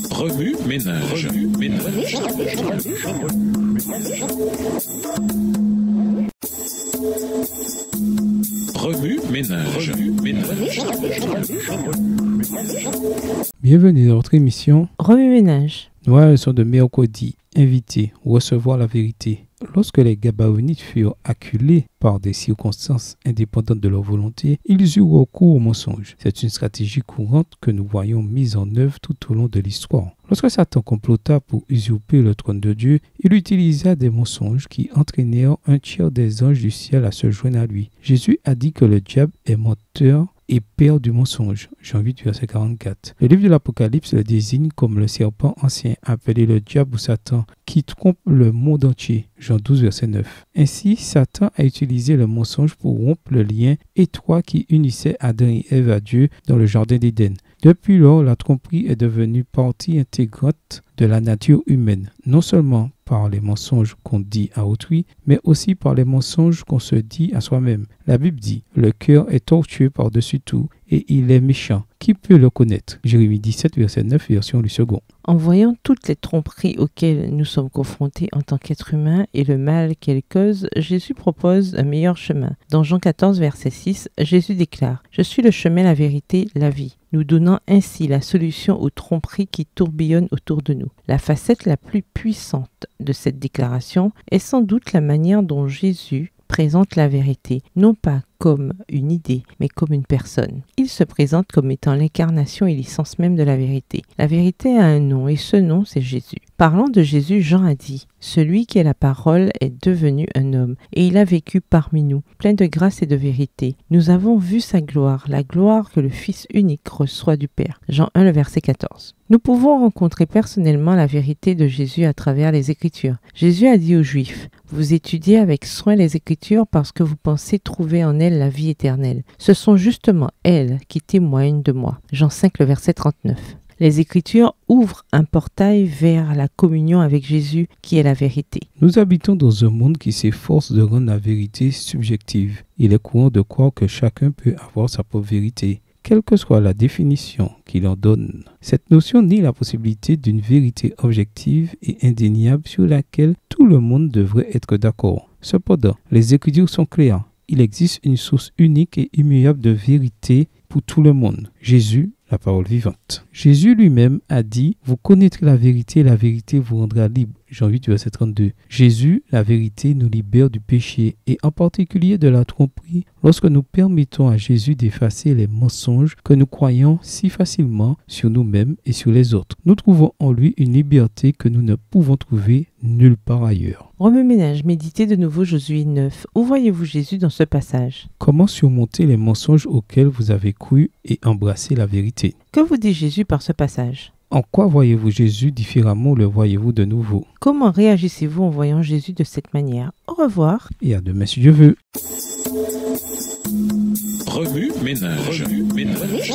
Remue ménage. Remue ménage. Bienvenue dans notre émission Remue ménage. Nouvelle leçon de mercredi. Invité, recevoir la vérité. Lorsque les Gabaonites furent acculés par des circonstances indépendantes de leur volonté, ils eurent recours au mensonge. C'est une stratégie courante que nous voyons mise en œuvre tout au long de l'histoire. Lorsque Satan complota pour usurper le trône de Dieu, il utilisa des mensonges qui entraînèrent un tiers des anges du ciel à se joindre à lui. Jésus a dit que le diable est menteur et père du mensonge. Jean 8, verset 44. Le livre de l'Apocalypse le désigne comme le serpent ancien, appelé le diable ou Satan, qui trompe le monde entier. Jean 12, verset 9. Ainsi, Satan a utilisé le mensonge pour rompre le lien étroit qui unissait Adam et Ève à Dieu dans le jardin d'Éden. Depuis lors, la tromperie est devenue partie intégrante de la nature humaine, non seulement par les mensonges qu'on dit à autrui, mais aussi par les mensonges qu'on se dit à soi-même. La Bible dit « Le cœur est tortueux par-dessus tout et il est méchant. Qui peut le connaître ?» Jérémie 17, verset 9, version du second. En voyant toutes les tromperies auxquelles nous sommes confrontés en tant qu'êtres humains et le mal qu'elles causent, Jésus propose un meilleur chemin. Dans Jean 14, verset 6, Jésus déclare « Je suis le chemin, la vérité, la vie », nous donnant ainsi la solution aux tromperies qui tourbillonnent autour de nous. La facette la plus puissante de cette déclaration est sans doute la manière dont Jésus présente la vérité, non pas comme une idée, mais comme une personne. Il se présente comme étant l'incarnation et l'essence même de la vérité. La vérité a un nom, et ce nom, c'est Jésus. Parlant de Jésus, Jean a dit « Celui qui est la parole est devenu un homme, et il a vécu parmi nous, plein de grâce et de vérité. Nous avons vu sa gloire, la gloire que le Fils unique reçoit du Père. » Jean 1, le verset 14. Nous pouvons rencontrer personnellement la vérité de Jésus à travers les Écritures. Jésus a dit aux Juifs « Vous étudiez avec soin les Écritures parce que vous pensez trouver en elles la vie éternelle. Ce sont justement elles qui témoignent de moi. » Jean 5, le verset 39. Les Écritures ouvrent un portail vers la communion avec Jésus qui est la vérité. Nous habitons dans un monde qui s'efforce de rendre la vérité subjective. Il est courant de croire que chacun peut avoir sa propre vérité, quelle que soit la définition qu'il en donne. Cette notion nie la possibilité d'une vérité objective et indéniable sur laquelle tout le monde devrait être d'accord. Cependant, les Écritures sont claires. Il existe une source unique et immuable de vérité pour tout le monde. Jésus, la parole vivante. Jésus lui-même a dit « Vous connaîtrez la vérité vous rendra libre ». Jean 8, verset 32. Jésus, la vérité, nous libère du péché et en particulier de la tromperie lorsque nous permettons à Jésus d'effacer les mensonges que nous croyons si facilement sur nous-mêmes et sur les autres. Nous trouvons en lui une liberté que nous ne pouvons trouver nulle part ailleurs. Remue ménage, méditez de nouveau Josué 9. Où voyez-vous Jésus dans ce passage? Comment surmonter les mensonges auxquels vous avez cru et embrasser la vérité? Que vous dit Jésus par ce passage? En quoi voyez-vous Jésus différemment ou le voyez-vous de nouveau? Comment réagissez-vous en voyant Jésus de cette manière? Au revoir. Et à demain si Dieu veut. Remue ménage. Remue ménage.